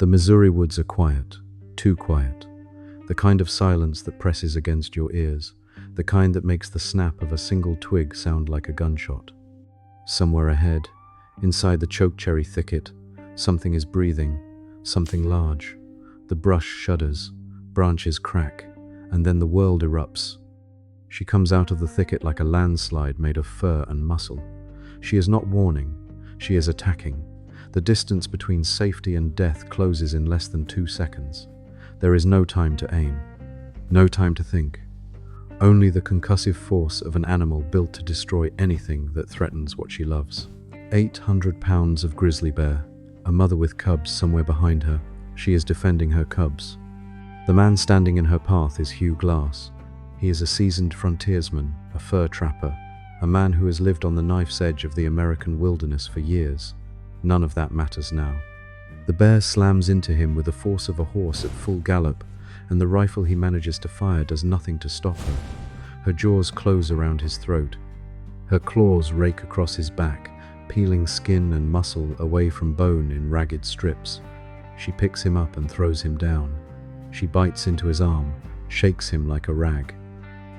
The Missouri woods are quiet, too quiet. The kind of silence that presses against your ears, the kind that makes the snap of a single twig sound like a gunshot. Somewhere ahead, inside the chokecherry thicket, something is breathing, something large. The brush shudders, branches crack, and then the world erupts. She comes out of the thicket like a landslide made of fur and muscle. She is not warning, she is attacking. The distance between safety and death closes in less than 2 seconds. There is no time to aim, no time to think. Only the concussive force of an animal built to destroy anything that threatens what she loves. 800 pounds of grizzly bear, a mother with cubs somewhere behind her. She is defending her cubs. The man standing in her path is Hugh Glass. He is a seasoned frontiersman, a fur trapper, a man who has lived on the knife's edge of the American wilderness for years. None of that matters now. The bear slams into him with the force of a horse at full gallop, and the rifle he manages to fire does nothing to stop her. Her jaws close around his throat. Her claws rake across his back, peeling skin and muscle away from bone in ragged strips. She picks him up and throws him down. She bites into his arm, shakes him like a rag.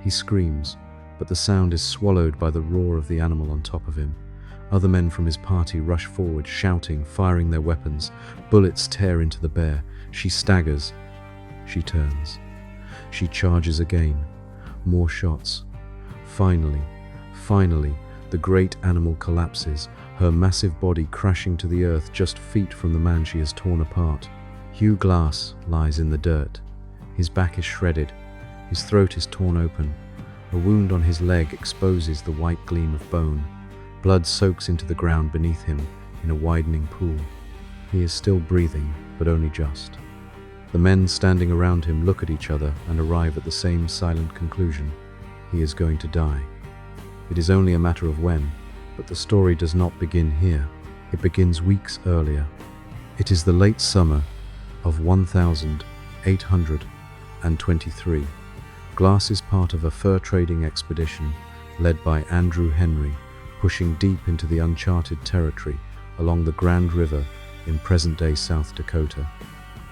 He screams, but the sound is swallowed by the roar of the animal on top of him. Other men from his party rush forward, shouting, firing their weapons. Bullets tear into the bear. She staggers. She turns. She charges again. More shots. Finally, the great animal collapses, her massive body crashing to the earth just feet from the man she has torn apart. Hugh Glass lies in the dirt. His back is shredded. His throat is torn open. A wound on his leg exposes the white gleam of bone. Blood soaks into the ground beneath him in a widening pool. He is still breathing, but only just. The men standing around him look at each other and arrive at the same silent conclusion. He is going to die. It is only a matter of when, but the story does not begin here. It begins weeks earlier. It is the late summer of 1823. Glass is part of a fur trading expedition led by Andrew Henry, pushing deep into the uncharted territory along the Grand River in present-day South Dakota.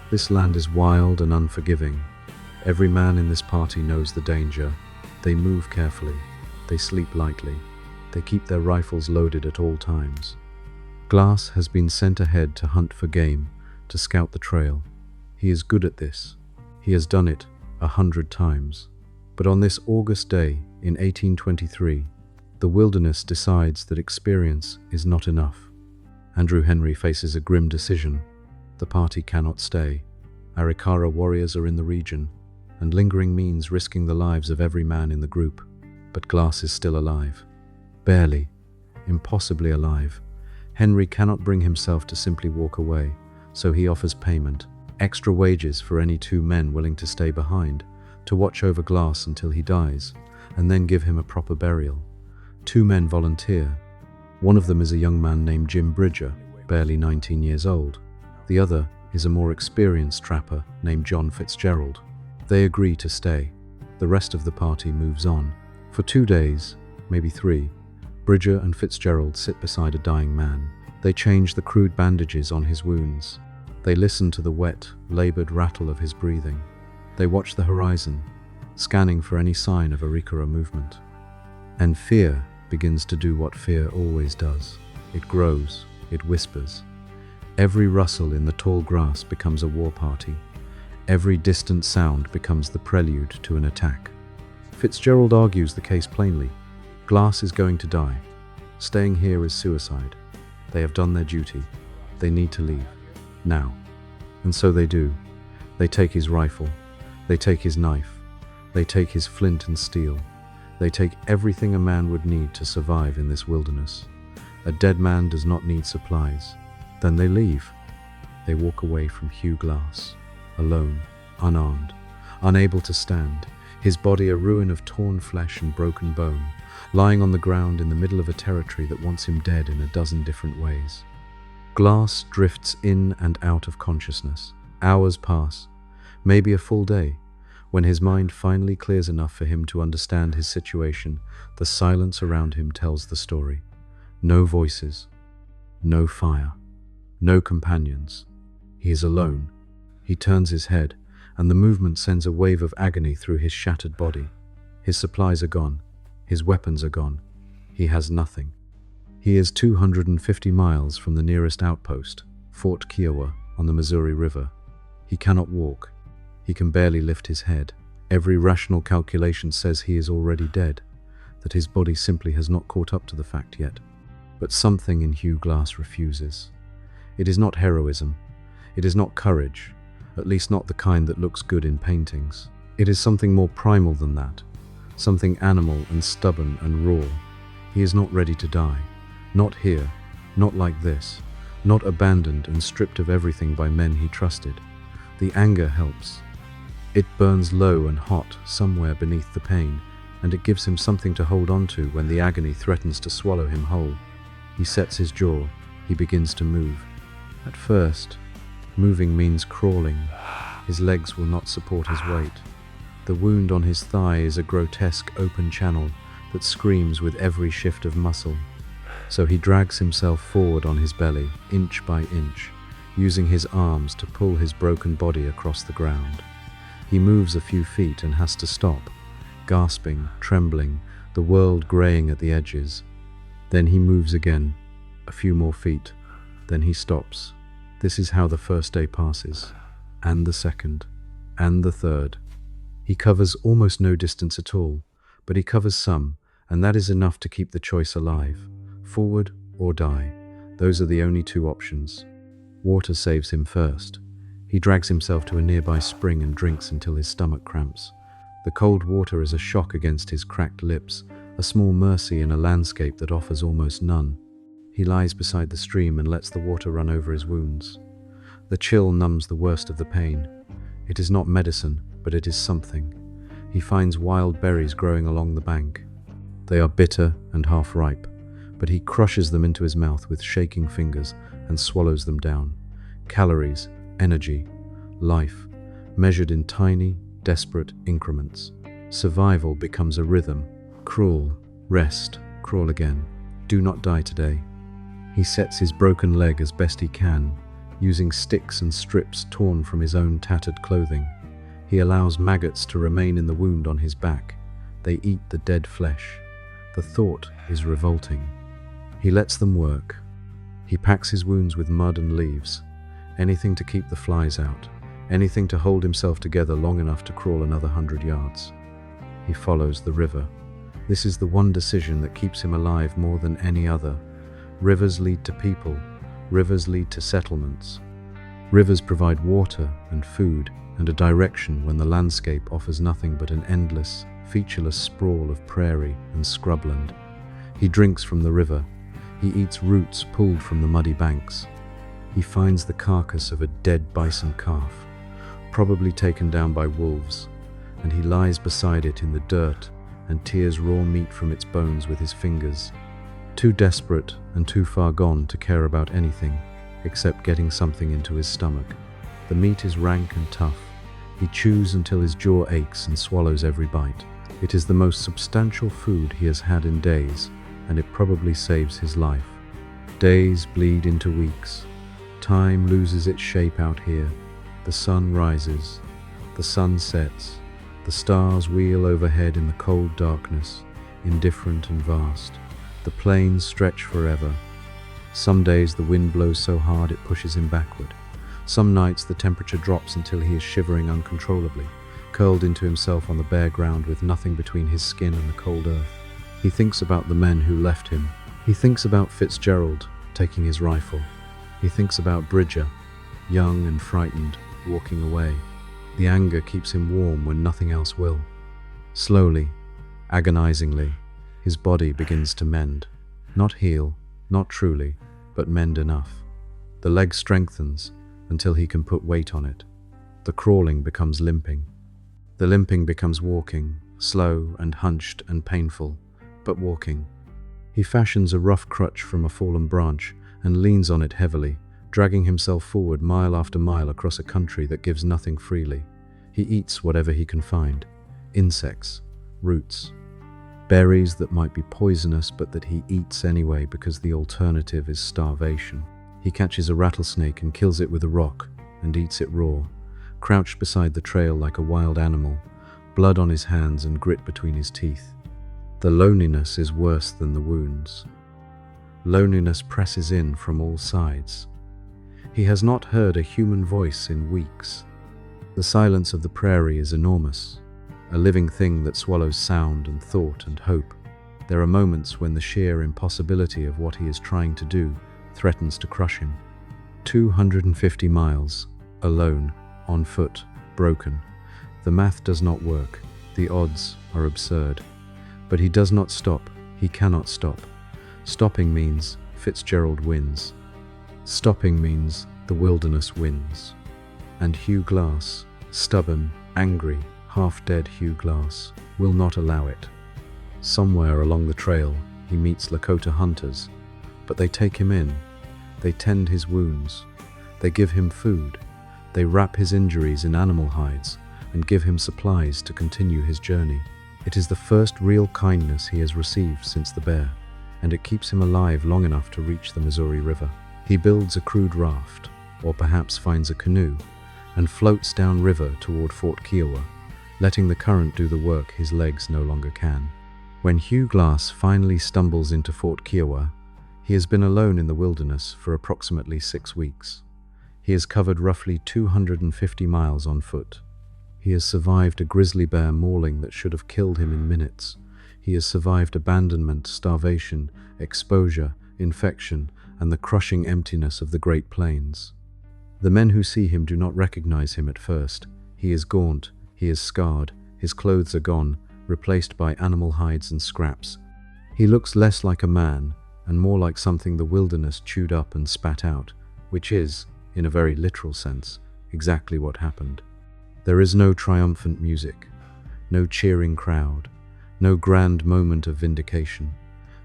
This land is wild and unforgiving. Every man in this party knows the danger. They move carefully. They sleep lightly. They keep their rifles loaded at all times. Glass has been sent ahead to hunt for game, to scout the trail. He is good at this. He has done it 100 times. But on this August day in 1823, the wilderness decides that experience is not enough. Andrew Henry faces a grim decision. The party cannot stay. Arikara warriors are in the region, and lingering means risking the lives of every man in the group. But Glass is still alive. Barely, impossibly alive. Henry cannot bring himself to simply walk away, so he offers payment, extra wages for any 2 men willing to stay behind, to watch over Glass until he dies, and then give him a proper burial. 2 men volunteer. One of them is a young man named Jim Bridger, barely 19 years old. The other is a more experienced trapper named John Fitzgerald. They agree to stay. The rest of the party moves on. For 2 days, maybe 3, Bridger and Fitzgerald sit beside a dying man. They change the crude bandages on his wounds. They listen to the wet, labored rattle of his breathing. They watch the horizon, scanning for any sign of Arikara movement. And fear begins to do what fear always does. It grows, it whispers. Every rustle in the tall grass becomes a war party. Every distant sound becomes the prelude to an attack. Fitzgerald argues the case plainly. Glass is going to die. Staying here is suicide. They have done their duty. They need to leave. Now. And so they do. They take his rifle. They take his knife. They take his flint and steel. They take everything a man would need to survive in this wilderness. A dead man does not need supplies. Then they leave. They walk away from Hugh Glass, alone, unarmed, unable to stand, his body a ruin of torn flesh and broken bone, lying on the ground in the middle of a territory that wants him dead in a dozen different ways. Glass drifts in and out of consciousness. Hours pass, maybe a full day. When his mind finally clears enough for him to understand his situation, the silence around him tells the story. No voices, no fire, no companions. He is alone. He turns his head, and the movement sends a wave of agony through his shattered body. His supplies are gone. His weapons are gone. He has nothing. He is 250 miles from the nearest outpost, Fort Kiowa, on the Missouri River. He cannot walk. He can barely lift his head. Every rational calculation says he is already dead, that his body simply has not caught up to the fact yet. But something in Hugh Glass refuses. It is not heroism. It is not courage, at least not the kind that looks good in paintings. It is something more primal than that, something animal and stubborn and raw. He is not ready to die. Not here, not like this, not abandoned and stripped of everything by men he trusted. The anger helps. It burns low and hot somewhere beneath the pain, and it gives him something to hold on to when the agony threatens to swallow him whole. He sets his jaw. He begins to move. At first, moving means crawling. His legs will not support his weight. The wound on his thigh is a grotesque open channel that screams with every shift of muscle. So he drags himself forward on his belly, inch by inch, using his arms to pull his broken body across the ground. He moves a few feet and has to stop, gasping, trembling, the world graying at the edges. Then he moves again, a few more feet, then he stops. This is how the first day passes, and the second, and the third. He covers almost no distance at all, but he covers some, and that is enough to keep the choice alive. Forward or die. Those are the only two options. Water saves him first. He drags himself to a nearby spring and drinks until his stomach cramps. The cold water is a shock against his cracked lips, a small mercy in a landscape that offers almost none. He lies beside the stream and lets the water run over his wounds. The chill numbs the worst of the pain. It is not medicine, but it is something. He finds wild berries growing along the bank. They are bitter and half ripe, but he crushes them into his mouth with shaking fingers and swallows them down. Calories, energy, life, measured in tiny, desperate increments. Survival becomes a rhythm. Crawl, rest, crawl again. Do not die today. He sets his broken leg as best he can, using sticks and strips torn from his own tattered clothing. He allows maggots to remain in the wound on his back. They eat the dead flesh. The thought is revolting. He lets them work. He packs his wounds with mud and leaves, anything to keep the flies out, anything to hold himself together long enough to crawl another 100 yards. He follows the river. This is the one decision that keeps him alive more than any other. Rivers lead to people. Rivers lead to settlements. Rivers provide water and food and a direction when the landscape offers nothing but an endless, featureless sprawl of prairie and scrubland. He drinks from the river. He eats roots pulled from the muddy banks. He finds the carcass of a dead bison calf, probably taken down by wolves, and he lies beside it in the dirt and tears raw meat from its bones with his fingers, too desperate and too far gone to care about anything except getting something into his stomach. The meat is rank and tough. He chews until his jaw aches and swallows every bite. It is the most substantial food he has had in days, and it probably saves his life. Days bleed into weeks. Time loses its shape out here. The sun rises. The sun sets. The stars wheel overhead in the cold darkness, indifferent and vast. The plains stretch forever. Some days the wind blows so hard it pushes him backward. Some nights the temperature drops until he is shivering uncontrollably, curled into himself on the bare ground with nothing between his skin and the cold earth. He thinks about the men who left him. He thinks about Fitzgerald taking his rifle. He thinks about Bridger, young and frightened, walking away. The anger keeps him warm when nothing else will. Slowly, agonizingly, his body begins to mend. Not heal, not truly, but mend enough. The leg strengthens until he can put weight on it. The crawling becomes limping. The limping becomes walking, slow and hunched and painful, but walking. He fashions a rough crutch from a fallen branch and leans on it heavily, dragging himself forward mile after mile across a country that gives nothing freely. He eats whatever he can find, insects, roots, berries that might be poisonous but that he eats anyway because the alternative is starvation. He catches a rattlesnake and kills it with a rock, and eats it raw, crouched beside the trail like a wild animal, blood on his hands and grit between his teeth. The loneliness is worse than the wounds. Loneliness presses in from all sides. He has not heard a human voice in weeks. The silence of the prairie is enormous, a living thing that swallows sound and thought and hope. There are moments when the sheer impossibility of what he is trying to do threatens to crush him. 250 miles, alone, on foot, broken. The math does not work. The odds are absurd. But he does not stop. He cannot stop. Stopping means Fitzgerald wins. Stopping means the wilderness wins. And Hugh Glass, stubborn, angry, half-dead Hugh Glass, will not allow it. Somewhere along the trail, he meets Lakota hunters, but they take him in. They tend his wounds. They give him food. They wrap his injuries in animal hides and give him supplies to continue his journey. It is the first real kindness he has received since the bear, and it keeps him alive long enough to reach the Missouri River. He builds a crude raft, or perhaps finds a canoe, and floats downriver toward Fort Kiowa, letting the current do the work his legs no longer can. When Hugh Glass finally stumbles into Fort Kiowa, he has been alone in the wilderness for approximately 6 weeks. He has covered roughly 250 miles on foot. He has survived a grizzly bear mauling that should have killed him in minutes. He has survived abandonment, starvation, exposure, infection, and the crushing emptiness of the Great Plains. The men who see him do not recognize him at first. He is gaunt, he is scarred, his clothes are gone, replaced by animal hides and scraps. He looks less like a man and more like something the wilderness chewed up and spat out, which is, in a very literal sense, exactly what happened. There is no triumphant music, no cheering crowd, no grand moment of vindication.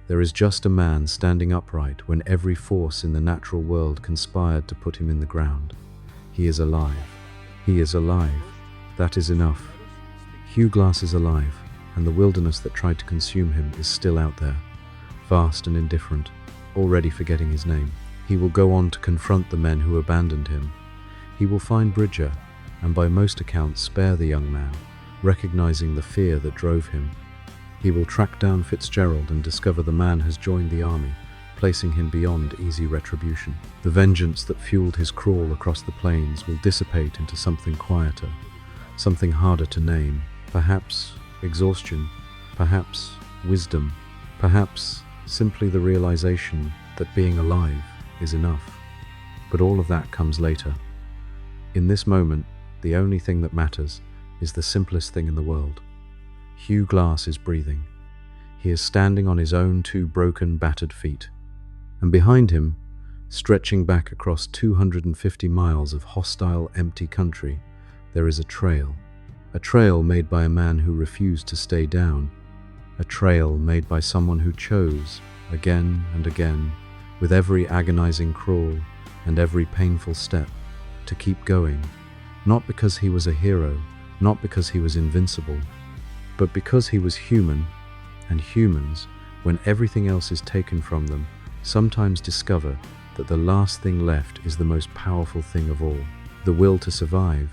There is just a man standing upright when every force in the natural world conspired to put him in the ground. He is alive. He is alive. That is enough. Hugh Glass is alive, and the wilderness that tried to consume him is still out there, vast and indifferent, already forgetting his name. He will go on to confront the men who abandoned him. He will find Bridger, and by most accounts spare the young man, recognizing the fear that drove him. He will track down Fitzgerald and discover the man has joined the army, placing him beyond easy retribution. The vengeance that fueled his crawl across the plains will dissipate into something quieter, something harder to name. Perhaps exhaustion, perhaps wisdom, perhaps simply the realization that being alive is enough. But all of that comes later. In this moment, the only thing that matters is the simplest thing in the world. Hugh Glass is breathing. He is standing on his own 2 broken, battered feet. And behind him, stretching back across 250 miles of hostile, empty country, there is a trail made by a man who refused to stay down, a trail made by someone who chose, again and again, with every agonizing crawl and every painful step, to keep going, not because he was a hero, not because he was invincible, but because he was human, and humans, when everything else is taken from them, sometimes discover that the last thing left is the most powerful thing of all, the will to survive.